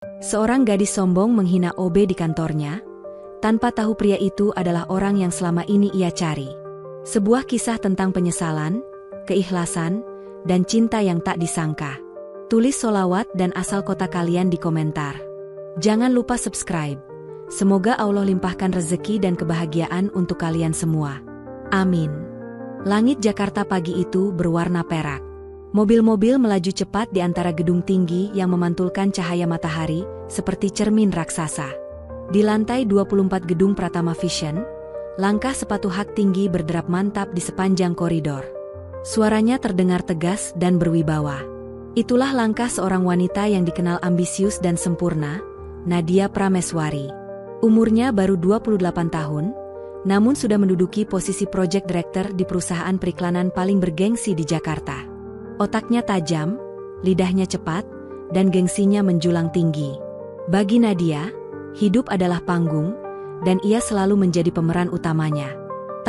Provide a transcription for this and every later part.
Seorang gadis sombong menghina OB di kantornya, tanpa tahu pria itu adalah orang yang selama ini ia cari. Sebuah kisah tentang penyesalan, keikhlasan, dan cinta yang tak disangka. Tulis solawat dan asal kota kalian di komentar. Jangan lupa subscribe. Semoga Allah limpahkan rezeki dan kebahagiaan untuk kalian semua. Amin. Langit Jakarta pagi itu berwarna perak. Mobil-mobil melaju cepat di antara gedung tinggi yang memantulkan cahaya matahari seperti cermin raksasa. Di lantai 24 gedung Pratama Vision, langkah sepatu hak tinggi berderap mantap di sepanjang koridor. Suaranya terdengar tegas dan berwibawa. Itulah langkah seorang wanita yang dikenal ambisius dan sempurna, Nadia Prameswari. Umurnya baru 28 tahun, namun sudah menduduki posisi project director di perusahaan periklanan paling bergengsi di Jakarta. Otaknya tajam, lidahnya cepat, dan gengsinya menjulang tinggi. Bagi Nadia, hidup adalah panggung, dan ia selalu menjadi pemeran utamanya.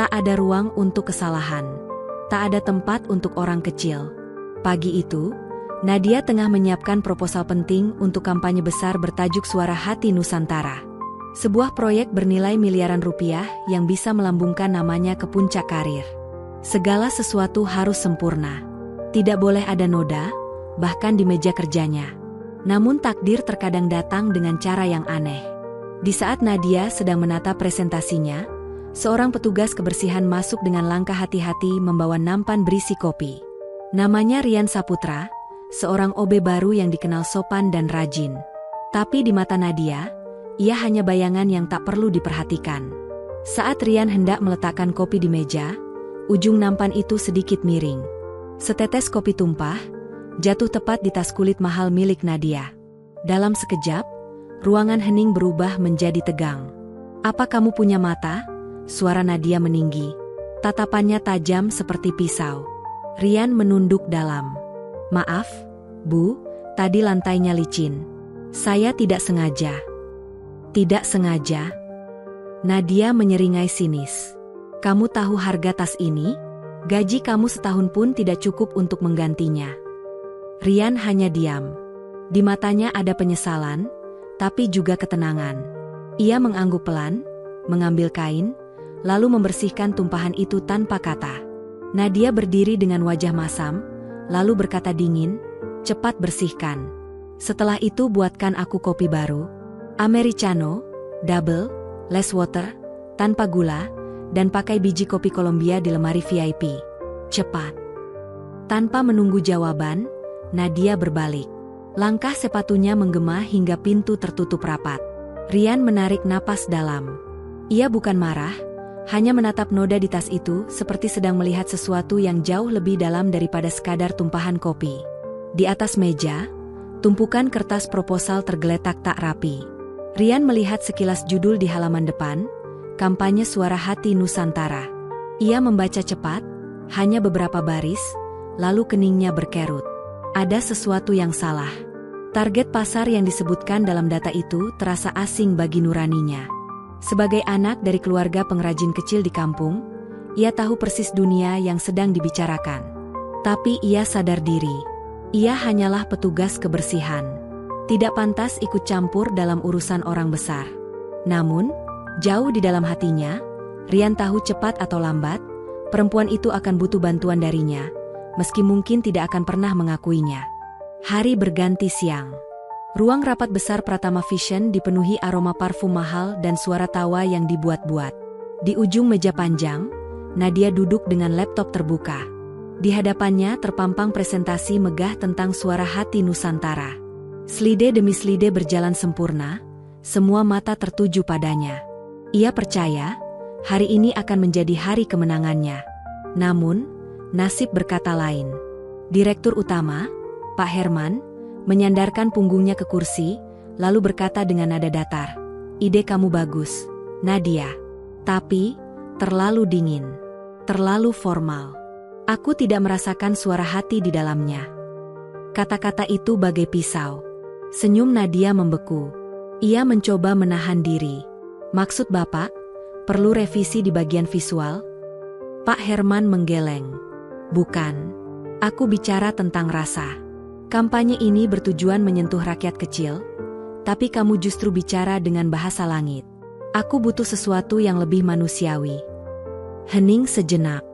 Tak ada ruang untuk kesalahan. Tak ada tempat untuk orang kecil. Pagi itu, Nadia tengah menyiapkan proposal penting untuk kampanye besar bertajuk Suara Hati Nusantara. Sebuah proyek bernilai miliaran rupiah yang bisa melambungkan namanya ke puncak karir. Segala sesuatu harus sempurna. Tidak boleh ada noda, bahkan di meja kerjanya. Namun takdir terkadang datang dengan cara yang aneh. Di saat Nadia sedang menata presentasinya, seorang petugas kebersihan masuk dengan langkah hati-hati membawa nampan berisi kopi. Namanya Rian Saputra, seorang OB baru yang dikenal sopan dan rajin. Tapi di mata Nadia, ia hanya bayangan yang tak perlu diperhatikan. Saat Rian hendak meletakkan kopi di meja, ujung nampan itu sedikit miring. Setetes kopi tumpah, jatuh tepat di tas kulit mahal milik Nadia. Dalam sekejap, ruangan hening berubah menjadi tegang. "Apa kamu punya mata?" Suara Nadia meninggi. Tatapannya tajam seperti pisau. Rian menunduk dalam. "Maaf, Bu, tadi lantainya licin. Saya tidak sengaja." "Tidak sengaja?" Nadia menyeringai sinis. "Kamu tahu harga tas ini? Gaji kamu setahun pun tidak cukup untuk menggantinya." Rian hanya diam. Di matanya ada penyesalan, tapi juga ketenangan. Ia mengangguk pelan, mengambil kain, lalu membersihkan tumpahan itu tanpa kata. Nadia berdiri dengan wajah masam, lalu berkata dingin, "Cepat bersihkan. Setelah itu buatkan aku kopi baru. Americano, double, less water, tanpa gula, dan pakai biji kopi Colombia di lemari VIP. Cepat." Tanpa menunggu jawaban, Nadia berbalik. Langkah sepatunya menggema hingga pintu tertutup rapat. Rian menarik napas dalam. Ia bukan marah, hanya menatap noda di tas itu seperti sedang melihat sesuatu yang jauh lebih dalam daripada sekadar tumpahan kopi. Di atas meja, tumpukan kertas proposal tergeletak tak rapi. Rian melihat sekilas judul di halaman depan, Kampanye Suara Hati Nusantara. Ia membaca cepat, hanya beberapa baris, lalu keningnya berkerut. Ada sesuatu yang salah. Target pasar yang disebutkan dalam data itu terasa asing bagi nuraninya. Sebagai anak dari keluarga pengrajin kecil di kampung, ia tahu persis dunia yang sedang dibicarakan. Tapi ia sadar diri. Ia hanyalah petugas kebersihan. Tidak pantas ikut campur dalam urusan orang besar. Namun, jauh di dalam hatinya, Rian tahu cepat atau lambat, perempuan itu akan butuh bantuan darinya, meski mungkin tidak akan pernah mengakuinya. Hari berganti siang. Ruang rapat besar Pratama Vision dipenuhi aroma parfum mahal dan suara tawa yang dibuat-buat. Di ujung meja panjang, Nadia duduk dengan laptop terbuka. Di hadapannya terpampang presentasi megah tentang Suara Hati Nusantara. Slide demi slide berjalan sempurna, semua mata tertuju padanya. Ia percaya, hari ini akan menjadi hari kemenangannya. Namun, nasib berkata lain. Direktur utama, Pak Herman, menyandarkan punggungnya ke kursi, lalu berkata dengan nada datar, "Ide kamu bagus, Nadia. Tapi, terlalu dingin. Terlalu formal. Aku tidak merasakan suara hati di dalamnya." Kata-kata itu bagai pisau. Senyum Nadia membeku. Ia mencoba menahan diri. "Maksud Bapak, perlu revisi di bagian visual?" Pak Herman menggeleng. "Bukan. Aku bicara tentang rasa. Kampanye ini bertujuan menyentuh rakyat kecil, Tapi kamu justru bicara dengan bahasa langit. Aku butuh sesuatu yang lebih manusiawi. Hening sejenak.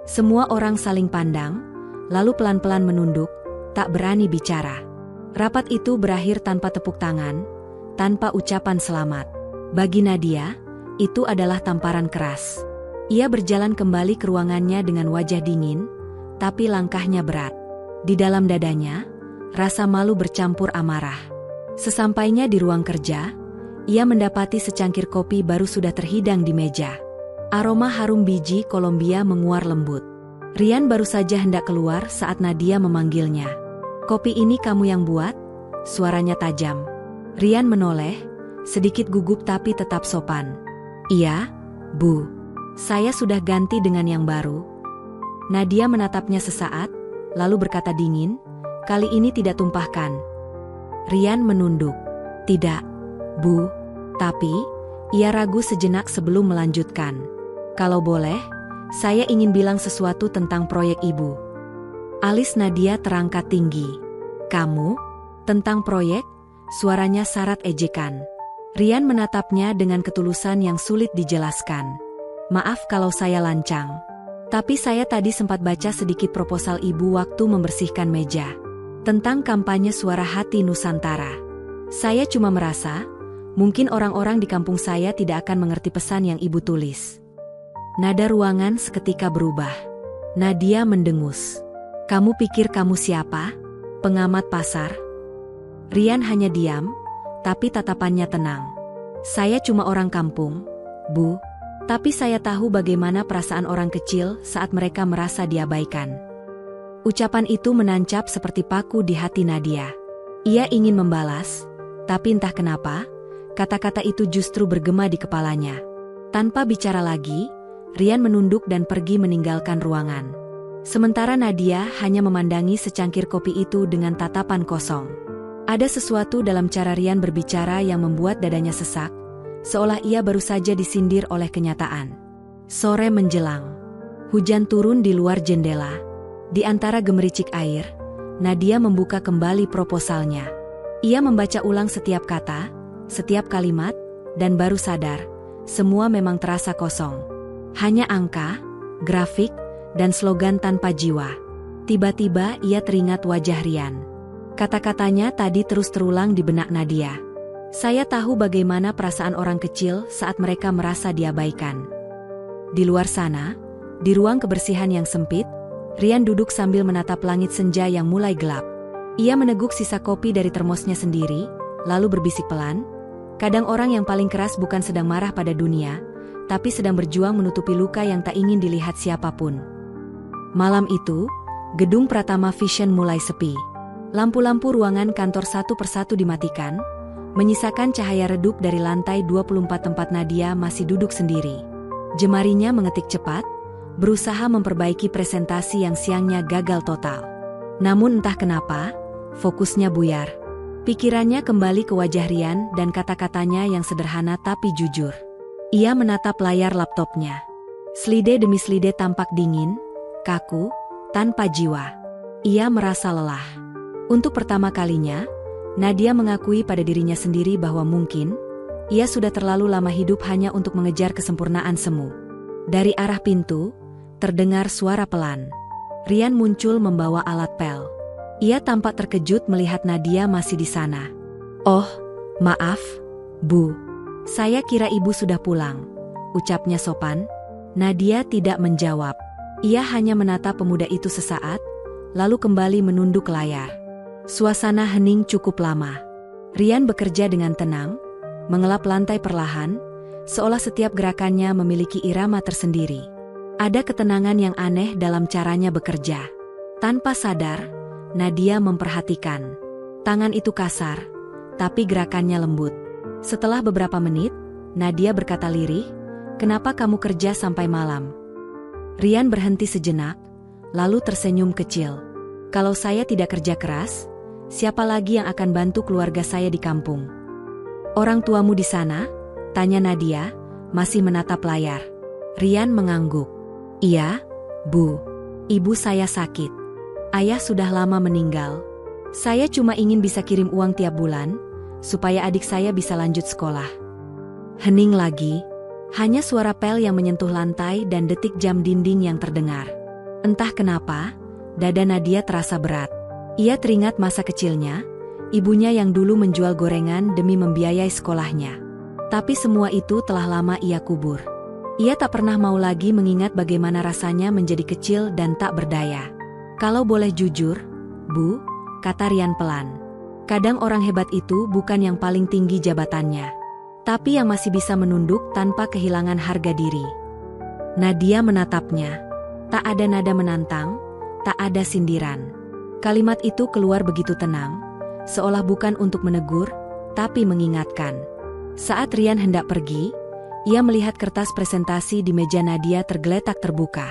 Semua orang saling pandang, lalu pelan-pelan menunduk, tak berani bicara. Rapat itu berakhir tanpa tepuk tangan, tanpa ucapan selamat. Bagi Nadia, itu adalah tamparan keras. Ia berjalan kembali ke ruangannya dengan wajah dingin, tapi langkahnya berat. Di dalam dadanya, rasa malu bercampur amarah. Sesampainya di ruang kerja, ia mendapati secangkir kopi baru sudah terhidang di meja. Aroma harum biji Kolombia menguar lembut. Rian baru saja hendak keluar saat Nadia memanggilnya. "Kopi ini kamu yang buat?" Suaranya tajam. Rian menoleh, sedikit gugup tapi tetap sopan. "Iya, Bu. Saya sudah ganti dengan yang baru." Nadia menatapnya sesaat, lalu berkata dingin, "Kali ini tidak tumpahkan." Rian menunduk. "Tidak, Bu. Tapi..." Ia ragu sejenak sebelum melanjutkan. "Kalau boleh, saya ingin bilang sesuatu tentang proyek Ibu." Alis Nadia terangkat tinggi. "Kamu? Tentang proyek?" Suaranya syarat ejekan. Rian menatapnya dengan ketulusan yang sulit dijelaskan. "Maaf kalau saya lancang. Tapi saya tadi sempat baca sedikit proposal Ibu waktu membersihkan meja. Tentang kampanye Suara Hati Nusantara. Saya cuma merasa, mungkin orang-orang di kampung saya tidak akan mengerti pesan yang Ibu tulis." Nada ruangan seketika berubah. Nadia mendengus. "Kamu pikir kamu siapa? Pengamat pasar?" Rian hanya diam, tapi tatapannya tenang. "Saya cuma orang kampung, Bu. Tapi saya tahu bagaimana perasaan orang kecil saat mereka merasa diabaikan." Ucapan itu menancap seperti paku di hati Nadia. Ia ingin membalas, tapi entah kenapa, kata-kata itu justru bergema di kepalanya. Tanpa bicara lagi, Rian menunduk dan pergi meninggalkan ruangan. Sementara Nadia hanya memandangi secangkir kopi itu dengan tatapan kosong. Ada sesuatu dalam cara Rian berbicara yang membuat dadanya sesak, seolah ia baru saja disindir oleh kenyataan. Sore menjelang. Hujan turun di luar jendela. Di antara gemericik air, Nadia membuka kembali proposalnya. Ia membaca ulang setiap kata, setiap kalimat, dan baru sadar, semua memang terasa kosong. Hanya angka, grafik, dan slogan tanpa jiwa. Tiba-tiba ia teringat wajah Rian. Kata-katanya tadi terus terulang di benak Nadia. "Saya tahu bagaimana perasaan orang kecil saat mereka merasa diabaikan." Di luar sana, di ruang kebersihan yang sempit, Rian duduk sambil menatap langit senja yang mulai gelap. Ia meneguk sisa kopi dari termosnya sendiri, lalu berbisik pelan, "Kadang orang yang paling keras bukan sedang marah pada dunia, tapi sedang berjuang menutupi luka yang tak ingin dilihat siapapun." Malam itu, gedung Pratama Vision mulai sepi. Lampu-lampu ruangan kantor satu persatu dimatikan, menyisakan cahaya redup dari lantai 24 tempat Nadia masih duduk sendiri. Jemarinya mengetik cepat, berusaha memperbaiki presentasi yang siangnya gagal total. Namun entah kenapa, fokusnya buyar. Pikirannya kembali ke wajah Rian dan kata-katanya yang sederhana tapi jujur. Ia menatap layar laptopnya. Slide demi slide tampak dingin, kaku, tanpa jiwa. Ia merasa lelah. Untuk pertama kalinya, Nadia mengakui pada dirinya sendiri bahwa mungkin ia sudah terlalu lama hidup hanya untuk mengejar kesempurnaan semu. Dari arah pintu, terdengar suara pelan. Rian muncul membawa alat pel. Ia tampak terkejut melihat Nadia masih di sana. "Oh, maaf, Bu. Saya kira Ibu sudah pulang," ucapnya sopan. Nadia tidak menjawab. Ia hanya menatap pemuda itu sesaat, lalu kembali menunduk layar. Suasana hening cukup lama. Rian bekerja dengan tenang, mengelap lantai perlahan, seolah setiap gerakannya memiliki irama tersendiri. Ada ketenangan yang aneh dalam caranya bekerja. Tanpa sadar, Nadia memperhatikan. Tangan itu kasar, tapi gerakannya lembut. Setelah beberapa menit, Nadia berkata lirih, "Kenapa kamu kerja sampai malam?" Rian berhenti sejenak, lalu tersenyum kecil. "Kalau saya tidak kerja keras, siapa lagi yang akan bantu keluarga saya di kampung?" "Orang tuamu di sana?" tanya Nadia, masih menatap layar. Rian mengangguk. "Iya, Bu. Ibu saya sakit. Ayah sudah lama meninggal. Saya cuma ingin bisa kirim uang tiap bulan, supaya adik saya bisa lanjut sekolah. Hening lagi. Hanya suara pel yang menyentuh lantai dan detik jam dinding yang terdengar. Entah kenapa, dada Nadia terasa berat. Ia teringat masa kecilnya, ibunya yang dulu menjual gorengan demi membiayai sekolahnya. Tapi semua itu telah lama ia kubur. Ia tak pernah mau lagi mengingat bagaimana rasanya menjadi kecil dan tak berdaya. Kalau boleh jujur, Bu, kata Rian pelan. Kadang orang hebat itu bukan yang paling tinggi jabatannya, tapi yang masih bisa menunduk tanpa kehilangan harga diri. Nadia menatapnya. Tak ada nada menantang, tak ada sindiran. Kalimat itu keluar begitu tenang, seolah bukan untuk menegur, tapi mengingatkan. Saat Rian hendak pergi, ia melihat kertas presentasi di meja Nadia tergeletak terbuka.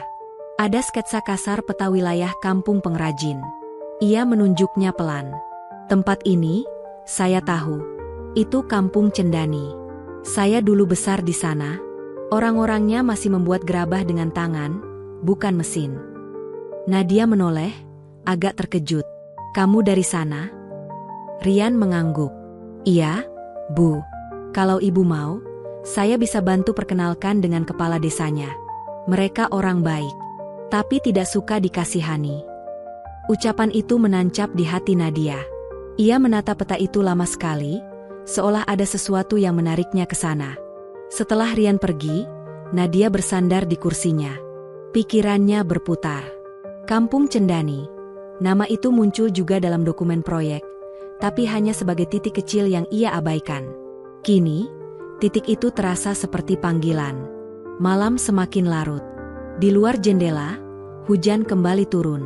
Ada sketsa kasar peta wilayah kampung pengrajin. Ia menunjuknya pelan. Tempat ini, saya tahu. Itu Kampung Cendani. Saya dulu besar di sana. Orang-orangnya masih membuat gerabah dengan tangan, bukan mesin. Nadia menoleh, agak terkejut. Kamu dari sana? Rian mengangguk. Iya, Bu. Kalau Ibu mau, saya bisa bantu perkenalkan dengan kepala desanya. Mereka orang baik, tapi tidak suka dikasihani. Ucapan itu menancap di hati Nadia. Ia menatap peta itu lama sekali, seolah ada sesuatu yang menariknya ke sana. Setelah Rian pergi, Nadia bersandar di kursinya. Pikirannya berputar. Kampung Cendani. Nama itu muncul juga dalam dokumen proyek, tapi hanya sebagai titik kecil yang ia abaikan. Kini, titik itu terasa seperti panggilan. Malam semakin larut. Di luar jendela, hujan kembali turun.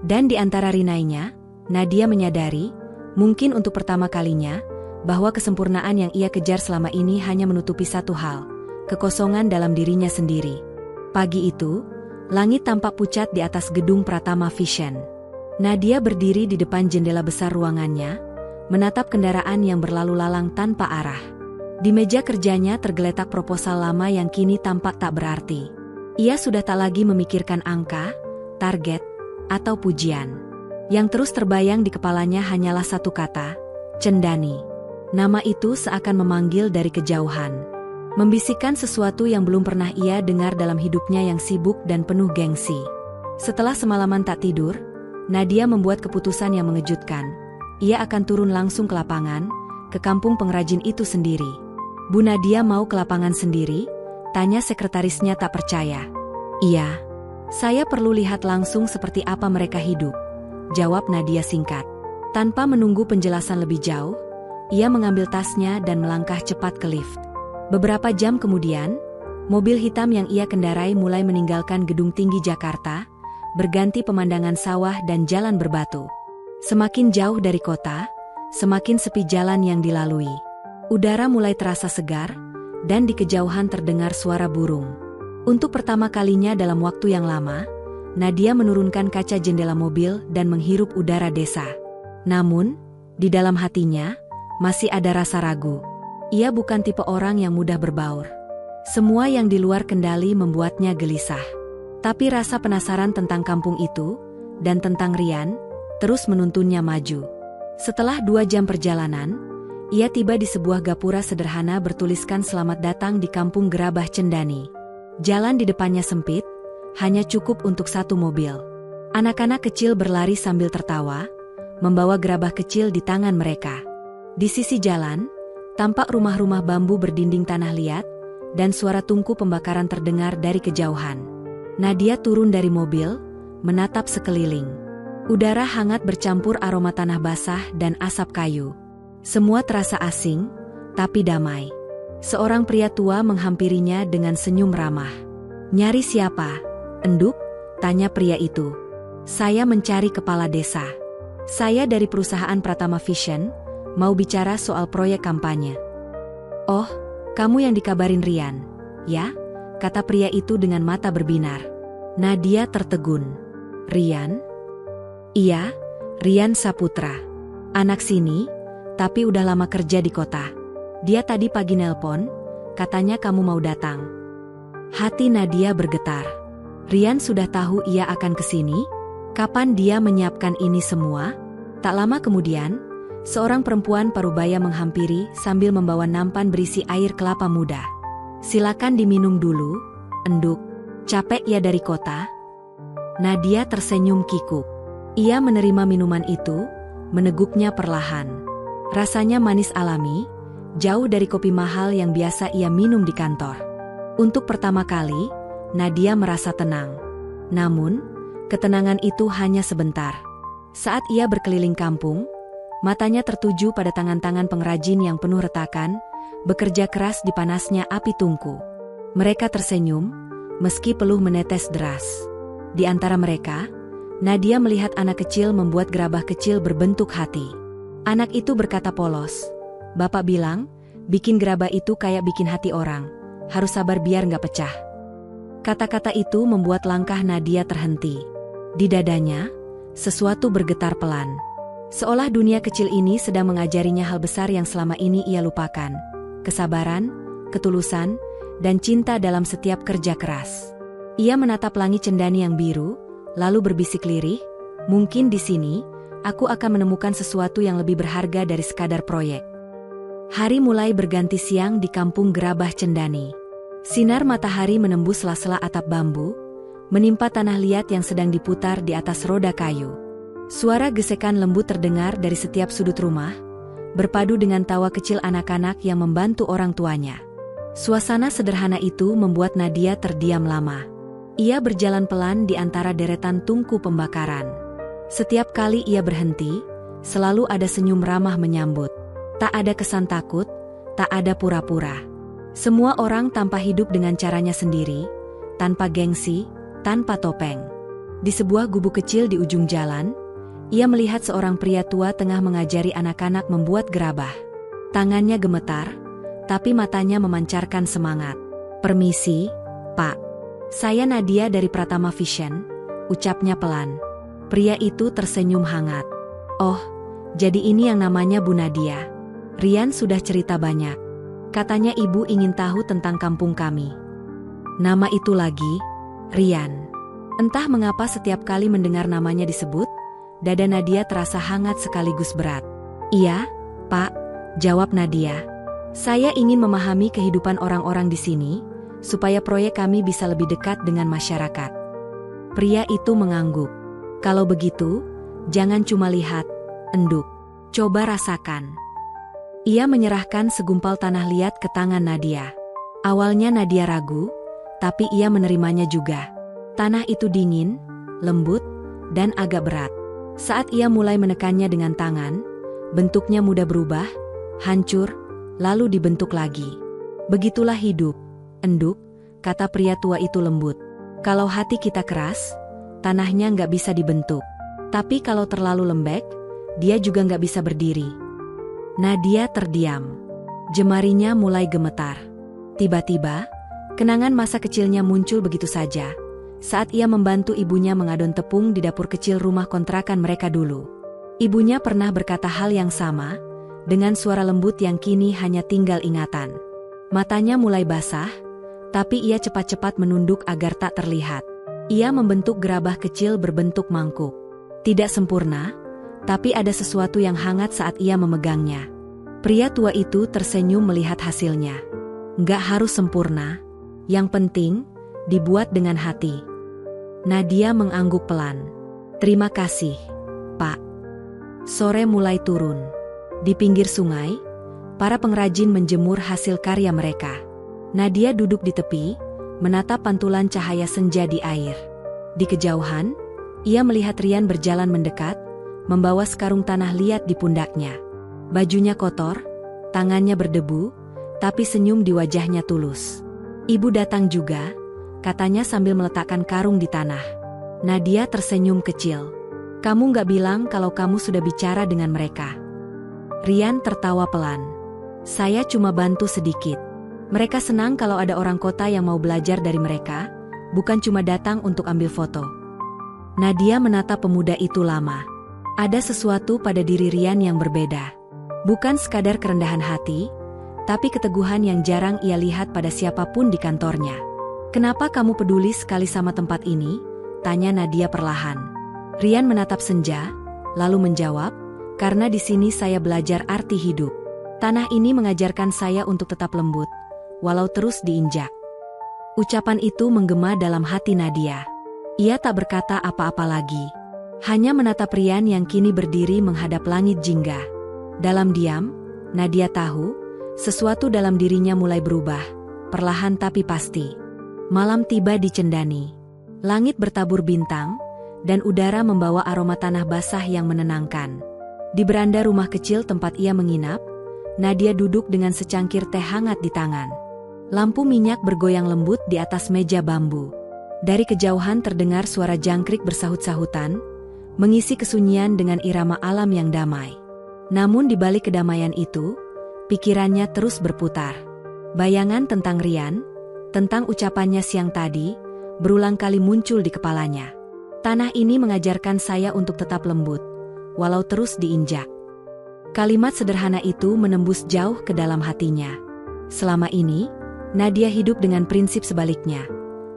Dan di antara rinainya, Nadia menyadari, mungkin untuk pertama kalinya, bahwa kesempurnaan yang ia kejar selama ini hanya menutupi satu hal, kekosongan dalam dirinya sendiri. Pagi itu, langit tampak pucat di atas gedung Pratama Vision. Nadia berdiri di depan jendela besar ruangannya, menatap kendaraan yang berlalu lalang tanpa arah. Di meja kerjanya tergeletak proposal lama yang kini tampak tak berarti. Ia sudah tak lagi memikirkan angka, target, atau pujian. Yang terus terbayang di kepalanya hanyalah satu kata, Cendani. Nama itu seakan memanggil dari kejauhan. Membisikkan sesuatu yang belum pernah ia dengar dalam hidupnya yang sibuk dan penuh gengsi. Setelah semalaman tak tidur, Nadia membuat keputusan yang mengejutkan. Ia akan turun langsung ke lapangan, ke kampung pengrajin itu sendiri. Bu Nadia mau ke lapangan sendiri? Tanya sekretarisnya tak percaya. Iya. Saya perlu lihat langsung seperti apa mereka hidup. Jawab Nadia singkat. Tanpa menunggu penjelasan lebih jauh, ia mengambil tasnya dan melangkah cepat ke lift. Beberapa jam kemudian, mobil hitam yang ia kendarai mulai meninggalkan gedung tinggi Jakarta, berganti pemandangan sawah dan jalan berbatu. Semakin jauh dari kota, semakin sepi jalan yang dilalui. Udara mulai terasa segar, dan di kejauhan terdengar suara burung. Untuk pertama kalinya dalam waktu yang lama, Nadia menurunkan kaca jendela mobil dan menghirup udara desa. Namun, di dalam hatinya, masih ada rasa ragu. Ia bukan tipe orang yang mudah berbaur. Semua yang di luar kendali membuatnya gelisah. Tapi rasa penasaran tentang kampung itu, dan tentang Rian, terus menuntunnya maju. Setelah 2 jam perjalanan, ia tiba di sebuah gapura sederhana bertuliskan selamat datang di kampung Gerabah Cendani. Jalan di depannya sempit, hanya cukup untuk 1 mobil. Anak-anak kecil berlari sambil tertawa, membawa gerabah kecil di tangan mereka. Di sisi jalan, tampak rumah-rumah bambu berdinding tanah liat, dan suara tungku pembakaran terdengar dari kejauhan. Nadia turun dari mobil, menatap sekeliling. Udara hangat bercampur aroma tanah basah dan asap kayu. Semua terasa asing, tapi damai. Seorang pria tua menghampirinya dengan senyum ramah. "Nyari siapa, Enduk?" tanya pria itu. "Saya mencari kepala desa. Saya dari perusahaan Pratama Vision, mau bicara soal proyek kampanye." "Oh, kamu yang dikabarin Rian, ya?" kata pria itu dengan mata berbinar. Nadia tertegun. "Rian?" "Iya, Rian Saputra. Anak sini, tapi udah lama kerja di kota. Dia tadi pagi nelpon, katanya kamu mau datang." Hati Nadia bergetar. Rian sudah tahu ia akan kesini? Kapan dia menyiapkan ini semua? Tak lama kemudian, Seorang perempuan parubaya menghampiri sambil membawa nampan berisi air kelapa muda. "Silakan diminum dulu, Enduk. Capek ya dari kota?" Nadia tersenyum kikuk. Ia menerima minuman itu, meneguknya perlahan. Rasanya manis alami, jauh dari kopi mahal yang biasa ia minum di kantor. Untuk pertama kali, Nadia merasa tenang. Namun, ketenangan itu hanya sebentar. Saat ia berkeliling kampung, matanya tertuju pada tangan-tangan pengrajin yang penuh retakan, bekerja keras di panasnya api tungku. Mereka tersenyum, meski peluh menetes deras. Di antara mereka, Nadia melihat anak kecil membuat gerabah kecil berbentuk hati. Anak itu berkata polos, "Bapak bilang, bikin gerabah itu kayak bikin hati orang. Harus sabar biar nggak pecah." Kata-kata itu membuat langkah Nadia terhenti. Di dadanya, sesuatu bergetar pelan. Seolah dunia kecil ini sedang mengajarinya hal besar yang selama ini ia lupakan. Kesabaran, ketulusan, dan cinta dalam setiap kerja keras. Ia menatap langit cendani yang biru, lalu berbisik lirih, "Mungkin di sini, aku akan menemukan sesuatu yang lebih berharga dari sekadar proyek." Hari mulai berganti siang di kampung Gerabah Cendani. Sinar matahari menembus sela-sela atap bambu, menimpa tanah liat yang sedang diputar di atas roda kayu. Suara gesekan lembut terdengar dari setiap sudut rumah, berpadu dengan tawa kecil anak-anak yang membantu orang tuanya. Suasana sederhana itu membuat Nadia terdiam lama. Ia berjalan pelan di antara deretan tungku pembakaran. Setiap kali ia berhenti, selalu ada senyum ramah menyambut. Tak ada kesan takut, tak ada pura-pura. Semua orang tampak hidup dengan caranya sendiri, tanpa gengsi, tanpa topeng. Di sebuah gubuk kecil di ujung jalan, ia melihat seorang pria tua tengah mengajari anak-anak membuat gerabah. Tangannya gemetar, tapi matanya memancarkan semangat. "Permisi, Pak. Saya Nadia dari Pratama Vision," ucapnya pelan. Pria itu tersenyum hangat. "Oh, jadi ini yang namanya Bu Nadia. Rian sudah cerita banyak. Katanya ibu ingin tahu tentang kampung kami." Nama itu lagi, Rian. Entah mengapa setiap kali mendengar namanya disebut, dada Nadia terasa hangat sekaligus berat. "Iya, Pak," jawab Nadia. "Saya ingin memahami kehidupan orang-orang di sini, supaya proyek kami bisa lebih dekat dengan masyarakat." Pria itu mengangguk. "Kalau begitu, jangan cuma lihat, Enduk. Coba rasakan." Ia menyerahkan segumpal tanah liat ke tangan Nadia. Awalnya Nadia ragu, tapi ia menerimanya juga. Tanah itu dingin, lembut, dan agak berat. Saat ia mulai menekannya dengan tangan, bentuknya mudah berubah, hancur, lalu dibentuk lagi. "Begitulah hidup, Enduk," kata pria tua itu lembut. "Kalau hati kita keras, tanahnya nggak bisa dibentuk. Tapi kalau terlalu lembek, dia juga nggak bisa berdiri." Nadia terdiam. Jemarinya mulai gemetar. Tiba-tiba, kenangan masa kecilnya muncul begitu saja, saat ia membantu ibunya mengadon tepung di dapur kecil rumah kontrakan mereka dulu. Ibunya pernah berkata hal yang sama, dengan suara lembut yang kini hanya tinggal ingatan. Matanya mulai basah, tapi ia cepat-cepat menunduk agar tak terlihat. Ia membentuk gerabah kecil berbentuk mangkuk. Tidak sempurna, tapi ada sesuatu yang hangat saat ia memegangnya. Pria tua itu tersenyum melihat hasilnya. "Nggak harus sempurna, yang penting, dibuat dengan hati." Nadia mengangguk pelan. "Terima kasih, Pak." Sore mulai turun. Di pinggir sungai, para pengrajin menjemur hasil karya mereka. Nadia duduk di tepi, menatap pantulan cahaya senja di air. Di kejauhan, ia melihat Rian berjalan mendekat, membawa sekarung tanah liat di pundaknya. Bajunya kotor, tangannya berdebu, tapi senyum di wajahnya tulus. "Ibu datang juga," katanya sambil meletakkan karung di tanah. Nadia tersenyum kecil. "Kamu nggak bilang kalau kamu sudah bicara dengan mereka?" Rian tertawa pelan. "Saya cuma bantu sedikit. Mereka senang kalau ada orang kota yang mau belajar dari mereka, bukan cuma datang untuk ambil foto." Nadia menatap pemuda itu lama. Ada sesuatu pada diri Rian yang berbeda. Bukan sekadar kerendahan hati, tapi keteguhan yang jarang ia lihat pada siapapun di kantornya. "Kenapa kamu peduli sekali sama tempat ini?" tanya Nadia perlahan. Rian menatap senja, lalu menjawab, Karena di sini saya belajar arti hidup. Tanah ini mengajarkan saya untuk tetap lembut, walau terus diinjak. Ucapan itu menggema dalam hati Nadia. Ia tak berkata apa-apa lagi. Hanya menatap Rian yang kini berdiri menghadap langit jingga. Dalam diam, Nadia tahu, sesuatu dalam dirinya mulai berubah, perlahan tapi pasti. Malam tiba di Cendani. Langit bertabur bintang, dan udara membawa aroma tanah basah yang menenangkan. Di beranda rumah kecil tempat ia menginap, Nadia duduk dengan secangkir teh hangat di tangan. Lampu minyak bergoyang lembut di atas meja bambu. Dari kejauhan terdengar suara jangkrik bersahut-sahutan, mengisi kesunyian dengan irama alam yang damai. Namun di balik kedamaian itu, pikirannya terus berputar. Bayangan tentang Rian, tentang ucapannya siang tadi, berulang kali muncul di kepalanya. Tanah ini mengajarkan saya untuk tetap lembut, walau terus diinjak. Kalimat sederhana itu menembus jauh ke dalam hatinya. Selama ini, Nadia hidup dengan prinsip sebaliknya.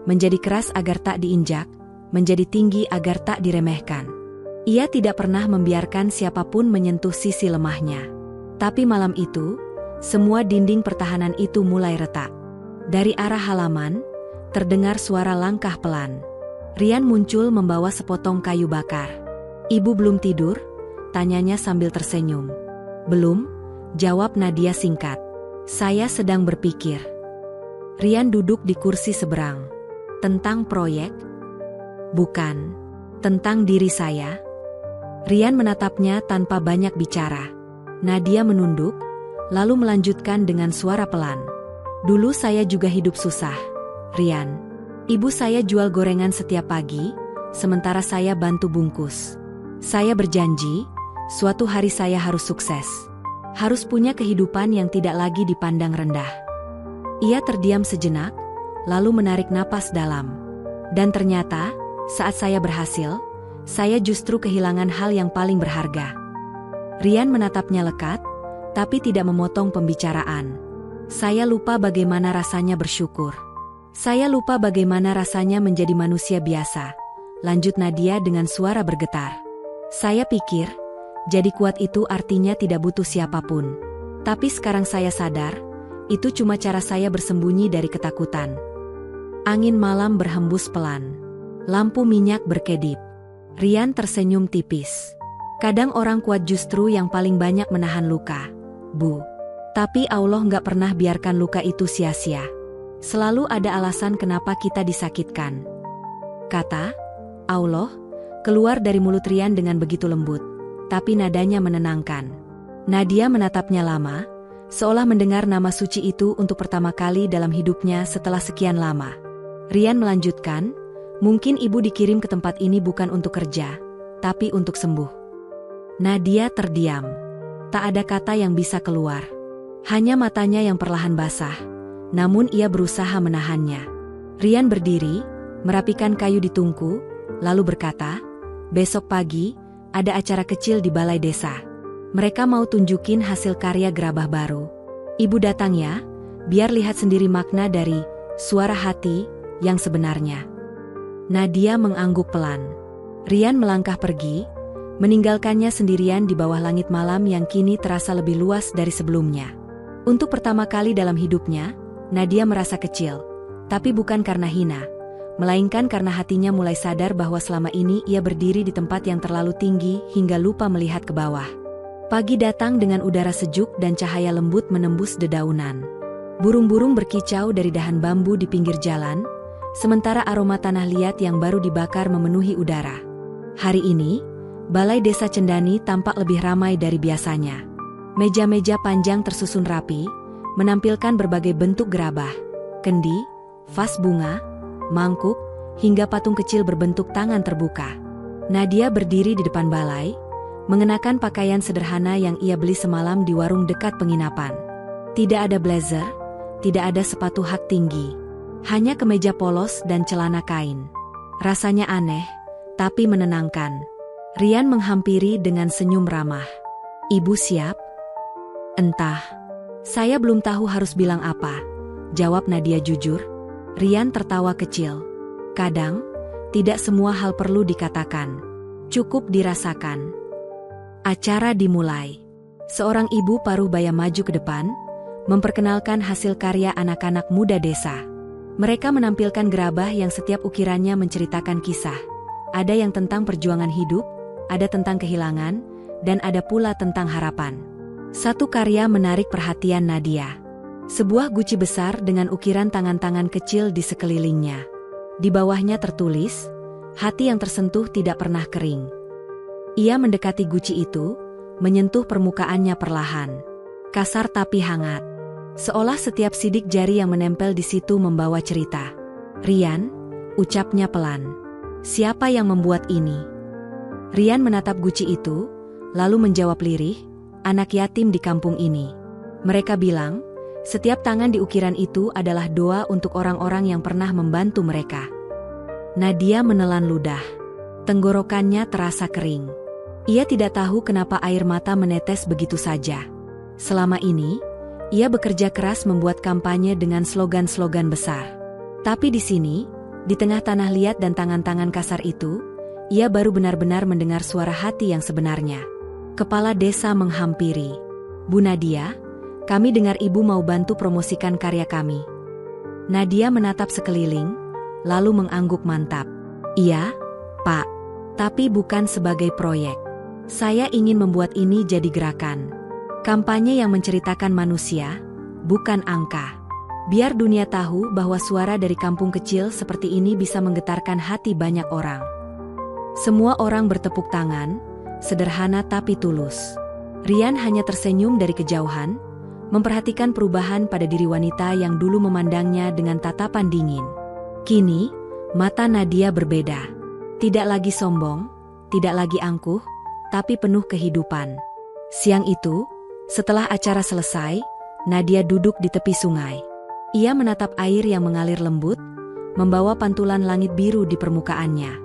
Menjadi keras agar tak diinjak, menjadi tinggi agar tak diremehkan. Ia tidak pernah membiarkan siapapun menyentuh sisi lemahnya. Tapi malam itu, semua dinding pertahanan itu mulai retak. Dari arah halaman, terdengar suara langkah pelan. Rian muncul membawa sepotong kayu bakar. "Ibu belum tidur?" tanyanya sambil tersenyum. "Belum," jawab Nadia singkat. "Saya sedang berpikir." Rian duduk di kursi seberang. "Tentang proyek?" "Bukan. Tentang diri saya." Rian menatapnya tanpa banyak bicara. Nadia menunduk, lalu melanjutkan dengan suara pelan. "Dulu saya juga hidup susah, Rian. Ibu saya jual gorengan setiap pagi, sementara saya bantu bungkus. Saya berjanji, suatu hari saya harus sukses. Harus punya kehidupan yang tidak lagi dipandang rendah." Ia terdiam sejenak, lalu menarik napas dalam. "Dan ternyata, saat saya berhasil, saya justru kehilangan hal yang paling berharga." Rian menatapnya lekat, tapi tidak memotong pembicaraan. "Saya lupa bagaimana rasanya bersyukur. Saya lupa bagaimana rasanya menjadi manusia biasa," lanjut Nadia dengan suara bergetar. "Saya pikir, jadi kuat itu artinya tidak butuh siapapun. Tapi sekarang saya sadar, itu cuma cara saya bersembunyi dari ketakutan." Angin malam berhembus pelan. Lampu minyak berkedip. Rian tersenyum tipis. "Kadang orang kuat justru yang paling banyak menahan luka, Bu. Tapi Allah nggak pernah biarkan luka itu sia-sia. Selalu ada alasan kenapa kita disakitkan." Kata Allah keluar dari mulut Rian dengan begitu lembut, tapi nadanya menenangkan. Nadia menatapnya lama, seolah mendengar nama suci itu untuk pertama kali dalam hidupnya setelah sekian lama. Rian melanjutkan, "Mungkin ibu dikirim ke tempat ini bukan untuk kerja, tapi untuk sembuh." Nadia terdiam. Tak ada kata yang bisa keluar. Hanya matanya yang perlahan basah, namun ia berusaha menahannya. Rian berdiri, merapikan kayu di tungku, lalu berkata, "Besok pagi, ada acara kecil di balai desa. Mereka mau tunjukin hasil karya gerabah baru. Ibu datang ya, biar lihat sendiri makna dari suara hati yang sebenarnya." Nadia mengangguk pelan. Rian melangkah pergi, meninggalkannya sendirian di bawah langit malam yang kini terasa lebih luas dari sebelumnya. Untuk pertama kali dalam hidupnya, Nadia merasa kecil, tapi bukan karena hina, melainkan karena hatinya mulai sadar bahwa selama ini ia berdiri di tempat yang terlalu tinggi hingga lupa melihat ke bawah. Pagi datang dengan udara sejuk dan cahaya lembut menembus dedaunan. Burung-burung berkicau dari dahan bambu di pinggir jalan, sementara aroma tanah liat yang baru dibakar memenuhi udara. Hari ini, Balai Desa Cendani tampak lebih ramai dari biasanya. Meja-meja panjang tersusun rapi, menampilkan berbagai bentuk gerabah, kendi, vas bunga, mangkuk, hingga patung kecil berbentuk tangan terbuka. Nadia berdiri di depan balai, mengenakan pakaian sederhana yang ia beli semalam di warung dekat penginapan. Tidak ada blazer, tidak ada sepatu hak tinggi, hanya kemeja polos dan celana kain. Rasanya aneh, tapi menenangkan. Rian menghampiri dengan senyum ramah. "Ibu siap?" "Entah. Saya belum tahu harus bilang apa," jawab Nadia jujur. Rian tertawa kecil. "Kadang, tidak semua hal perlu dikatakan. Cukup dirasakan." Acara dimulai. Seorang ibu paruh baya maju ke depan, memperkenalkan hasil karya anak-anak muda desa. Mereka menampilkan gerabah yang setiap ukirannya menceritakan kisah. Ada yang tentang perjuangan hidup, ada tentang kehilangan, dan ada pula tentang harapan. Satu karya menarik perhatian Nadia. Sebuah guci besar dengan ukiran tangan-tangan kecil di sekelilingnya. Di bawahnya tertulis, "Hati yang tersentuh tidak pernah kering." Ia mendekati guci itu, menyentuh permukaannya perlahan. Kasar tapi hangat. Seolah setiap sidik jari yang menempel di situ membawa cerita. "Rian," ucapnya pelan. "Siapa yang membuat ini?" Rian menatap guci itu, lalu menjawab lirih, "Anak yatim di kampung ini. Mereka bilang, setiap tangan di ukiran itu adalah doa untuk orang-orang yang pernah membantu mereka." Nadia menelan ludah. Tenggorokannya terasa kering. Ia tidak tahu kenapa air mata menetes begitu saja. Selama ini, ia bekerja keras membuat kampanye dengan slogan-slogan besar. Tapi di sini, di tengah tanah liat dan tangan-tangan kasar itu, ia baru benar-benar mendengar suara hati yang sebenarnya. Kepala desa menghampiri. "Bu Nadia, kami dengar ibu mau bantu promosikan karya kami." Nadia menatap sekeliling, lalu mengangguk mantap. "Iya, Pak. Tapi bukan sebagai proyek. Saya ingin membuat ini jadi gerakan. Kampanye yang menceritakan manusia, bukan angka. Biar dunia tahu bahwa suara dari kampung kecil seperti ini bisa menggetarkan hati banyak orang." Semua orang bertepuk tangan, sederhana tapi tulus. Rian hanya tersenyum dari kejauhan, memperhatikan perubahan pada diri wanita yang dulu memandangnya dengan tatapan dingin. Kini, mata Nadia berbeda. Tidak lagi sombong, tidak lagi angkuh, tapi penuh kehidupan. Siang itu, setelah acara selesai, Nadia duduk di tepi sungai. Ia menatap air yang mengalir lembut, membawa pantulan langit biru di permukaannya.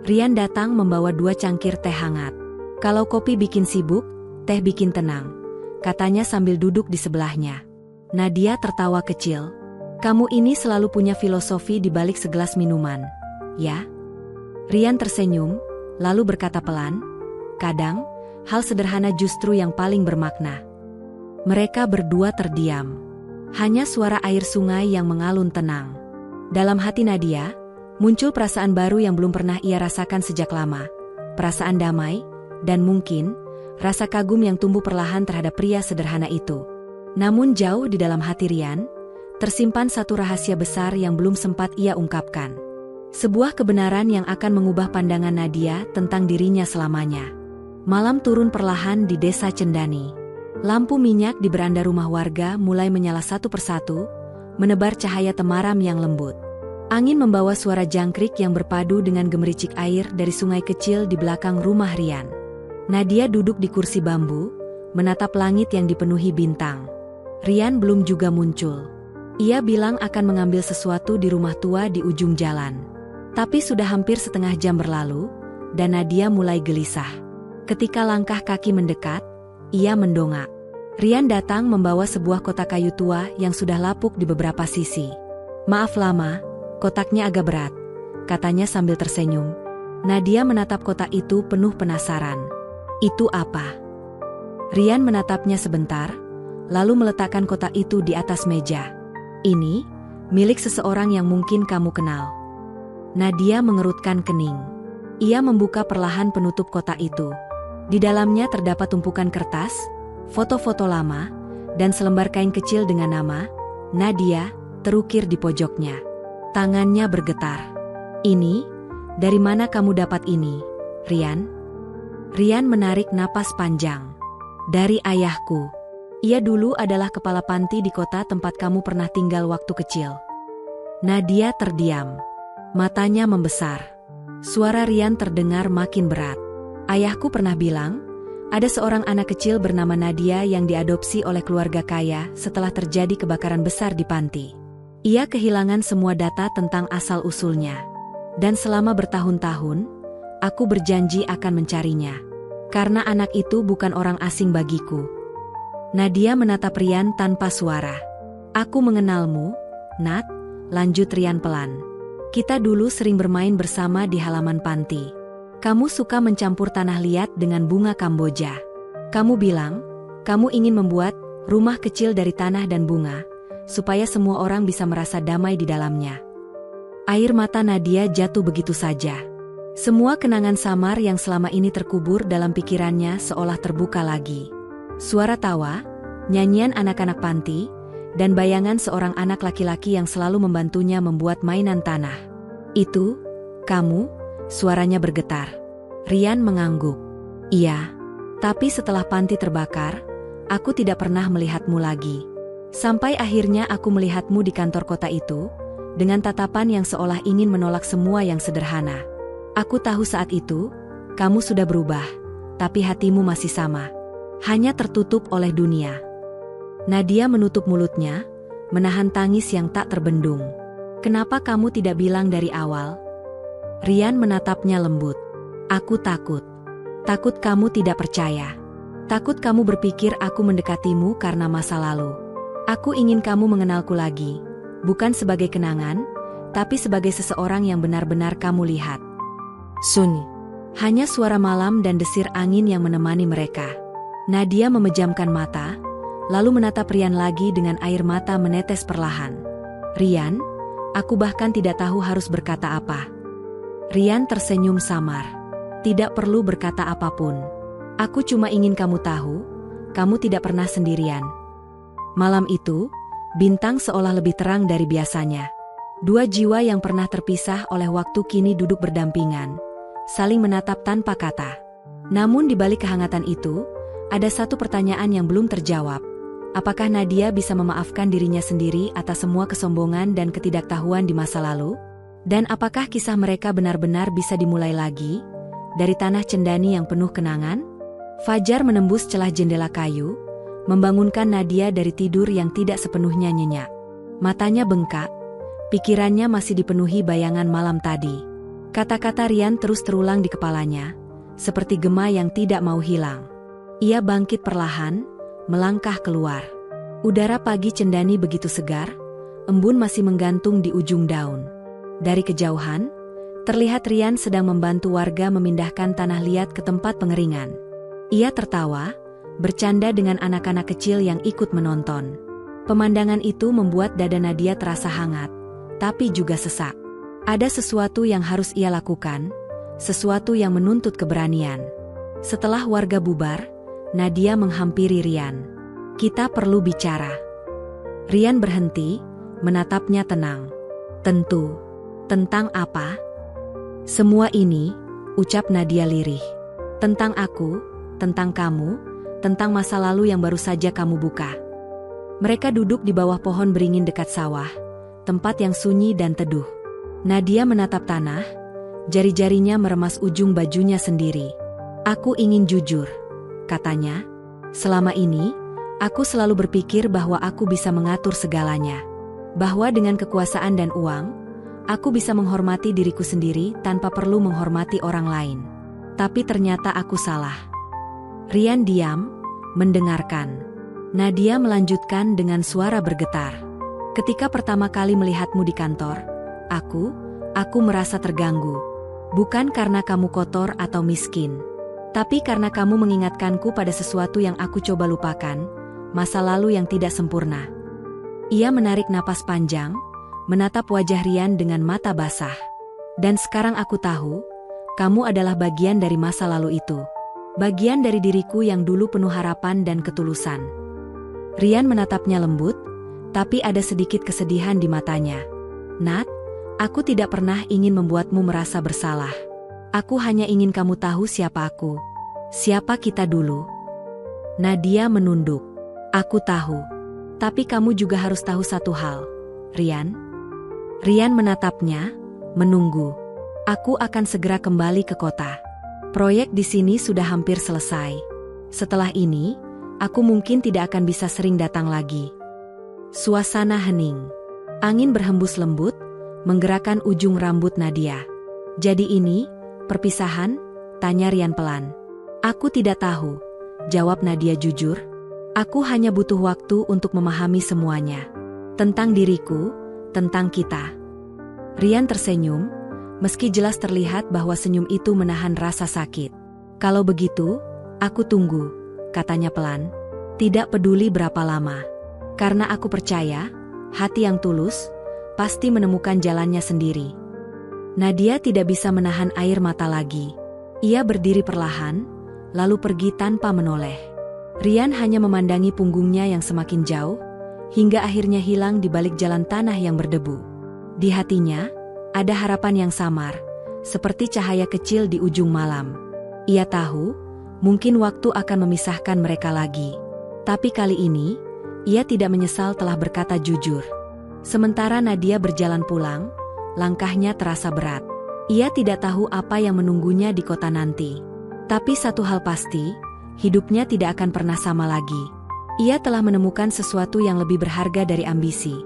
Rian datang membawa 2 cangkir teh hangat. "Kalau kopi bikin sibuk, teh bikin tenang," katanya sambil duduk di sebelahnya. Nadia tertawa kecil. "Kamu ini selalu punya filosofi di balik segelas minuman, ya?" Rian tersenyum, lalu berkata pelan, "Kadang, hal sederhana justru yang paling bermakna." Mereka berdua terdiam. Hanya suara air sungai yang mengalun tenang. Dalam hati Nadia, muncul perasaan baru yang belum pernah ia rasakan sejak lama. Perasaan damai, dan mungkin, rasa kagum yang tumbuh perlahan terhadap pria sederhana itu. Namun jauh di dalam hati Rian, tersimpan satu rahasia besar yang belum sempat ia ungkapkan. Sebuah kebenaran yang akan mengubah pandangan Nadia tentang dirinya selamanya. Malam turun perlahan di desa Cendani. Lampu minyak di beranda rumah warga mulai menyala satu persatu, menebar cahaya temaram yang lembut. Angin membawa suara jangkrik yang berpadu dengan gemericik air dari sungai kecil di belakang rumah Rian. Nadia duduk di kursi bambu, menatap langit yang dipenuhi bintang. Rian belum juga muncul. Ia bilang akan mengambil sesuatu di rumah tua di ujung jalan. Tapi sudah hampir setengah jam berlalu, dan Nadia mulai gelisah. Ketika langkah kaki mendekat, ia mendongak. Rian datang membawa sebuah kotak kayu tua yang sudah lapuk di beberapa sisi. "Maaf lama, kotaknya agak berat," katanya sambil tersenyum. Nadia menatap kotak itu penuh penasaran. "Itu apa?" Rian menatapnya sebentar, lalu meletakkan kotak itu di atas meja. "Ini, milik seseorang yang mungkin kamu kenal." Nadia mengerutkan kening. Ia membuka perlahan penutup kotak itu. Di dalamnya terdapat tumpukan kertas, foto-foto lama, dan selembar kain kecil dengan nama Nadia terukir di pojoknya. Tangannya bergetar. "Ini, dari mana kamu dapat ini, Rian?" Rian menarik napas panjang. "Dari ayahku. Ia dulu adalah kepala panti di kota tempat kamu pernah tinggal waktu kecil." Nadia terdiam. Matanya membesar. Suara Rian terdengar makin berat. "Ayahku pernah bilang, ada seorang anak kecil bernama Nadia yang diadopsi oleh keluarga kaya setelah terjadi kebakaran besar di panti. Ia kehilangan semua data tentang asal-usulnya. Dan selama bertahun-tahun, aku berjanji akan mencarinya. Karena anak itu bukan orang asing bagiku." Nadia menatap Rian tanpa suara. "Aku mengenalmu, Nat," lanjut Rian pelan. "Kita dulu sering bermain bersama di halaman panti. Kamu suka mencampur tanah liat dengan bunga Kamboja. Kamu bilang, kamu ingin membuat rumah kecil dari tanah dan bunga, supaya semua orang bisa merasa damai di dalamnya. Air mata Nadia jatuh begitu saja. Semua kenangan samar yang selama ini terkubur dalam pikirannya seolah terbuka lagi. Suara tawa, nyanyian anak-anak panti, dan bayangan seorang anak laki-laki yang selalu membantunya membuat mainan tanah. Itu, kamu, suaranya bergetar. Rian mengangguk. Iya. Tapi setelah panti terbakar, aku tidak pernah melihatmu lagi. Sampai akhirnya aku melihatmu di kantor kota itu, dengan tatapan yang seolah ingin menolak semua yang sederhana. Aku tahu saat itu, kamu sudah berubah, tapi hatimu masih sama. Hanya tertutup oleh dunia. Nadia menutup mulutnya, menahan tangis yang tak terbendung. Kenapa kamu tidak bilang dari awal? Rian menatapnya lembut. Aku takut. Takut kamu tidak percaya. Takut kamu berpikir aku mendekatimu karena masa lalu. Aku ingin kamu mengenalku lagi, bukan sebagai kenangan, tapi sebagai seseorang yang benar-benar kamu lihat. Sun. Hanya suara malam dan desir angin yang menemani mereka. Nadia memejamkan mata, lalu menatap Rian lagi dengan air mata menetes perlahan. Rian, aku bahkan tidak tahu harus berkata apa. Rian tersenyum samar. Tidak perlu berkata apapun. Aku cuma ingin kamu tahu, kamu tidak pernah sendirian. Malam itu, bintang seolah lebih terang dari biasanya. Dua jiwa yang pernah terpisah oleh waktu kini duduk berdampingan, saling menatap tanpa kata. Namun di balik kehangatan itu, ada satu pertanyaan yang belum terjawab. Apakah Nadia bisa memaafkan dirinya sendiri atas semua kesombongan dan ketidaktahuan di masa lalu? Dan apakah kisah mereka benar-benar bisa dimulai lagi? Dari tanah cendani yang penuh kenangan? Fajar menembus celah jendela kayu, membangunkan Nadia dari tidur yang tidak sepenuhnya nyenyak. Matanya bengkak, pikirannya masih dipenuhi bayangan malam tadi. Kata-kata Rian terus terulang di kepalanya, seperti gema yang tidak mau hilang. Ia bangkit perlahan, melangkah keluar. Udara pagi cendani begitu segar, embun masih menggantung di ujung daun. Dari kejauhan, terlihat Rian sedang membantu warga memindahkan tanah liat ke tempat pengeringan. Ia tertawa, bercanda dengan anak-anak kecil yang ikut menonton. Pemandangan itu membuat dada Nadia terasa hangat, tapi juga sesak. Ada sesuatu yang harus ia lakukan, sesuatu yang menuntut keberanian. Setelah warga bubar, Nadia menghampiri Rian. Kita perlu bicara. Rian berhenti, menatapnya tenang. Tentu. Tentang apa? Semua ini, ucap Nadia lirih. Tentang aku, tentang kamu, tentang masa lalu yang baru saja kamu buka. Mereka duduk di bawah pohon beringin dekat sawah, tempat yang sunyi dan teduh. Nadia menatap tanah, jari-jarinya meremas ujung bajunya sendiri. Aku ingin jujur, katanya. Selama ini, aku selalu berpikir bahwa aku bisa mengatur segalanya. Bahwa dengan kekuasaan dan uang, aku bisa menghormati diriku sendiri tanpa perlu menghormati orang lain. Tapi ternyata aku salah. Rian diam, mendengarkan. Nadia melanjutkan dengan suara bergetar. Ketika pertama kali melihatmu di kantor, aku merasa terganggu. Bukan karena kamu kotor atau miskin, tapi karena kamu mengingatkanku pada sesuatu yang aku coba lupakan, masa lalu yang tidak sempurna. Ia menarik napas panjang, menatap wajah Rian dengan mata basah. Dan sekarang aku tahu, kamu adalah bagian dari masa lalu itu. Bagian dari diriku yang dulu penuh harapan dan ketulusan. Rian menatapnya lembut, tapi ada sedikit kesedihan di matanya. Nat, aku tidak pernah ingin membuatmu merasa bersalah. Aku hanya ingin kamu tahu siapa aku. Siapa kita dulu. Nadia menunduk. Aku tahu. Tapi kamu juga harus tahu satu hal, Rian. Rian menatapnya, menunggu. Aku akan segera kembali ke kota. Proyek di sini sudah hampir selesai. Setelah ini, aku mungkin tidak akan bisa sering datang lagi. Suasana hening. Angin berhembus lembut, menggerakkan ujung rambut Nadia. Jadi ini, perpisahan? Tanya Rian pelan. Aku tidak tahu, jawab Nadia jujur. Aku hanya butuh waktu untuk memahami semuanya. Tentang diriku, tentang kita. Rian tersenyum, meski jelas terlihat bahwa senyum itu menahan rasa sakit. Kalau begitu, aku tunggu, katanya pelan. Tidak peduli berapa lama. Karena aku percaya, hati yang tulus pasti menemukan jalannya sendiri. Nadia tidak bisa menahan air mata lagi. Ia berdiri perlahan, lalu pergi tanpa menoleh. Rian hanya memandangi punggungnya yang semakin jauh, hingga akhirnya hilang di balik jalan tanah yang berdebu. Di hatinya, ada harapan yang samar, seperti cahaya kecil di ujung malam. Ia tahu, mungkin waktu akan memisahkan mereka lagi. Tapi kali ini, ia tidak menyesal telah berkata jujur. Sementara Nadia berjalan pulang, langkahnya terasa berat. Ia tidak tahu apa yang menunggunya di kota nanti. Tapi satu hal pasti, hidupnya tidak akan pernah sama lagi. Ia telah menemukan sesuatu yang lebih berharga dari ambisi,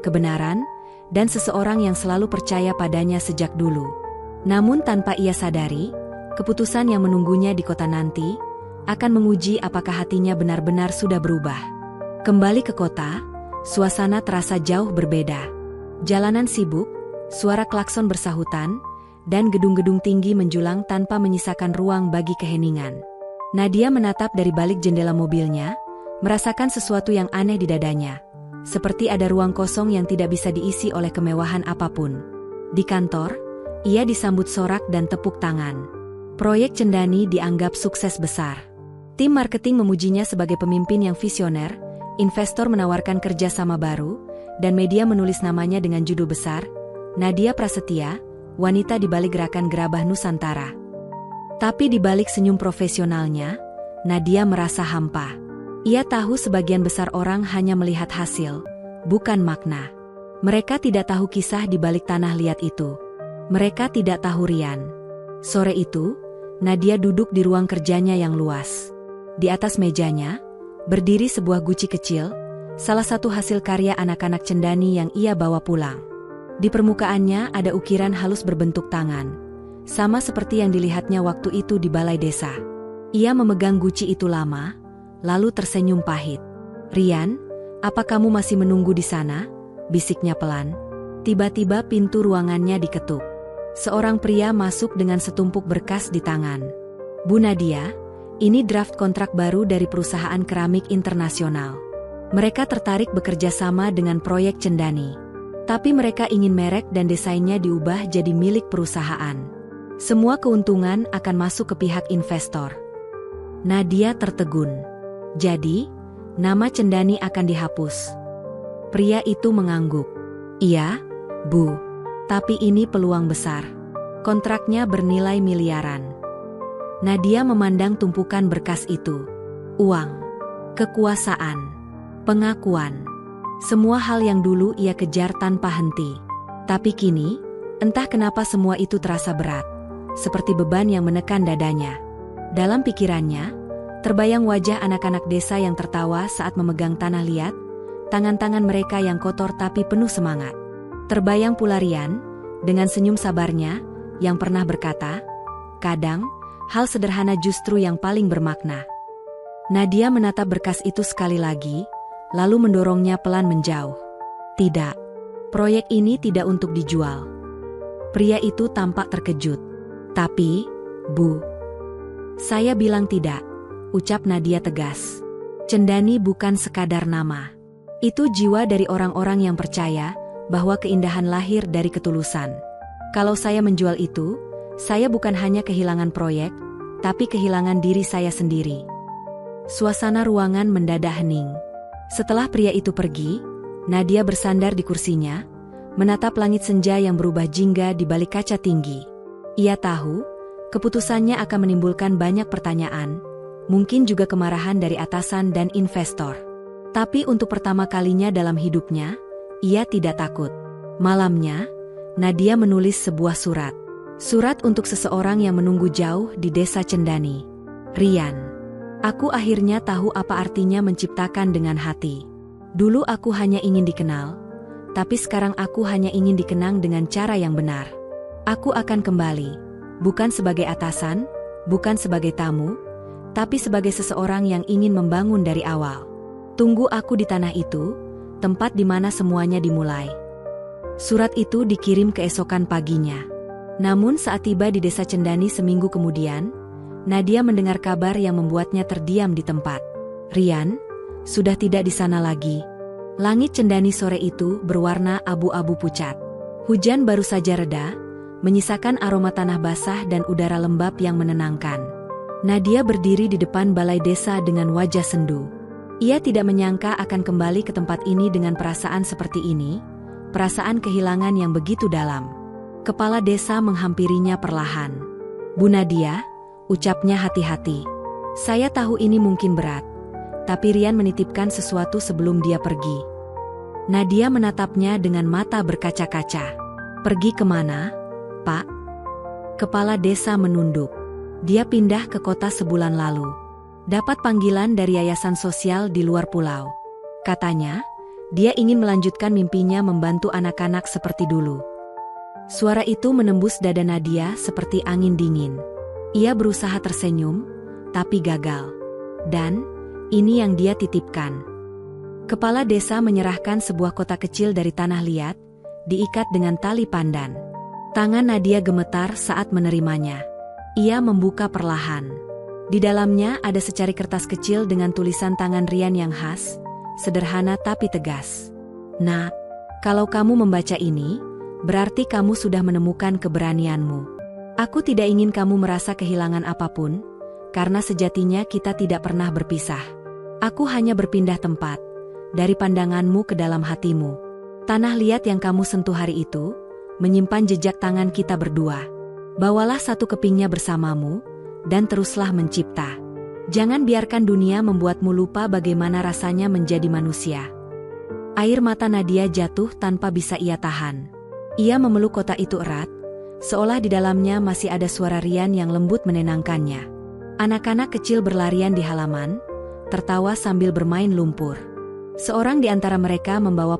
kebenaran, dan seseorang yang selalu percaya padanya sejak dulu. Namun tanpa ia sadari, keputusan yang menunggunya di kota nanti akan menguji apakah hatinya benar-benar sudah berubah. Kembali ke kota, suasana terasa jauh berbeda. Jalanan sibuk, suara klakson bersahutan, dan gedung-gedung tinggi menjulang tanpa menyisakan ruang bagi keheningan. Nadia menatap dari balik jendela mobilnya, merasakan sesuatu yang aneh di dadanya. Seperti ada ruang kosong yang tidak bisa diisi oleh kemewahan apapun. Di kantor, ia disambut sorak dan tepuk tangan. Proyek Cendani dianggap sukses besar. Tim marketing memujinya sebagai pemimpin yang visioner, investor menawarkan kerjasama baru, dan media menulis namanya dengan judul besar, Nadia Prasetya, wanita di balik gerakan Gerabah Nusantara. Tapi di balik senyum profesionalnya, Nadia merasa hampa. Ia tahu sebagian besar orang hanya melihat hasil, bukan makna. Mereka tidak tahu kisah di balik tanah liat itu. Mereka tidak tahu Rian. Sore itu, Nadia duduk di ruang kerjanya yang luas. Di atas mejanya, berdiri sebuah guci kecil, salah satu hasil karya anak-anak Cendani yang ia bawa pulang. Di permukaannya ada ukiran halus berbentuk tangan, sama seperti yang dilihatnya waktu itu di balai desa. Ia memegang guci itu lama, lalu tersenyum pahit. "Rian, apa kamu masih menunggu di sana?" bisiknya pelan. Tiba-tiba pintu ruangannya diketuk. Seorang pria masuk dengan setumpuk berkas di tangan. "Bu Nadia, ini draft kontrak baru dari perusahaan keramik internasional. Mereka tertarik bekerja sama dengan proyek Cendani. Tapi mereka ingin merek dan desainnya diubah jadi milik perusahaan. Semua keuntungan akan masuk ke pihak investor." Nadia tertegun. "Jadi, nama Cendani akan dihapus?" Pria itu mengangguk. "Iya, Bu. Tapi ini peluang besar. Kontraknya bernilai miliaran." Nadia memandang tumpukan berkas itu. Uang, kekuasaan, pengakuan. Semua hal yang dulu ia kejar tanpa henti. Tapi kini, entah kenapa semua itu terasa berat. Seperti beban yang menekan dadanya. Dalam pikirannya, terbayang wajah anak-anak desa yang tertawa saat memegang tanah liat, tangan-tangan mereka yang kotor tapi penuh semangat. Terbayang pula Rian, dengan senyum sabarnya, yang pernah berkata, "Kadang, hal sederhana justru yang paling bermakna." Nadia menatap berkas itu sekali lagi, lalu mendorongnya pelan menjauh. "Tidak, proyek ini tidak untuk dijual." Pria itu tampak terkejut. "Tapi, Bu." "Saya bilang tidak," ucap Nadia tegas. "Cendani bukan sekadar nama. Itu jiwa dari orang-orang yang percaya bahwa keindahan lahir dari ketulusan. Kalau saya menjual itu, saya bukan hanya kehilangan proyek, tapi kehilangan diri saya sendiri." Suasana ruangan mendadak hening. Setelah pria itu pergi, Nadia bersandar di kursinya, menatap langit senja yang berubah jingga di balik kaca tinggi. Ia tahu, keputusannya akan menimbulkan banyak pertanyaan, mungkin juga kemarahan dari atasan dan investor. Tapi untuk pertama kalinya dalam hidupnya, ia tidak takut. Malamnya, Nadia menulis sebuah surat. Surat untuk seseorang yang menunggu jauh di desa Cendani. "Rian, aku akhirnya tahu apa artinya menciptakan dengan hati. Dulu aku hanya ingin dikenal, tapi sekarang aku hanya ingin dikenang dengan cara yang benar. Aku akan kembali, bukan sebagai atasan, bukan sebagai tamu, tapi sebagai seseorang yang ingin membangun dari awal. Tunggu aku di tanah itu, tempat di mana semuanya dimulai." Surat itu dikirim keesokan paginya. Namun saat tiba di desa Cendani seminggu kemudian, Nadia mendengar kabar yang membuatnya terdiam di tempat. Rian, sudah tidak di sana lagi. Langit cendani sore itu berwarna abu-abu pucat. Hujan baru saja reda, menyisakan aroma tanah basah dan udara lembab yang menenangkan. Nadia berdiri di depan balai desa dengan wajah sendu. Ia tidak menyangka akan kembali ke tempat ini dengan perasaan seperti ini, perasaan kehilangan yang begitu dalam. Kepala desa menghampirinya perlahan. "Bu Nadia," ucapnya hati-hati. "Saya tahu ini mungkin berat, tapi Rian menitipkan sesuatu sebelum dia pergi." Nadia menatapnya dengan mata berkaca-kaca. "Pergi kemana, Pak?" Kepala desa menunduk. Dia pindah ke kota sebulan lalu. Dapat panggilan dari yayasan sosial di luar pulau. Katanya, dia ingin melanjutkan mimpinya membantu anak-anak seperti dulu. Suara itu menembus dada Nadia seperti angin dingin. Ia berusaha tersenyum, tapi gagal. Dan, ini yang dia titipkan. Kepala desa menyerahkan sebuah kotak kecil dari tanah liat, diikat dengan tali pandan. Tangan Nadia gemetar saat menerimanya. Ia membuka perlahan. Di dalamnya ada secari kertas kecil dengan tulisan tangan Rian yang khas, sederhana tapi tegas. "Nak, kalau kamu membaca ini, berarti kamu sudah menemukan keberanianmu. Aku tidak ingin kamu merasa kehilangan apapun, karena sejatinya kita tidak pernah berpisah. Aku hanya berpindah tempat, dari pandanganmu ke dalam hatimu. Tanah liat yang kamu sentuh hari itu, menyimpan jejak tangan kita berdua. Bawalah satu kepingnya bersamamu, dan teruslah mencipta. Jangan biarkan dunia membuatmu lupa bagaimana rasanya menjadi manusia." Air mata Nadia jatuh tanpa bisa ia tahan. Ia memeluk kotak itu erat, seolah di dalamnya masih ada suara Rian yang lembut menenangkannya. Anak-anak kecil berlarian di halaman, tertawa sambil bermain lumpur. Seorang di antara mereka membawa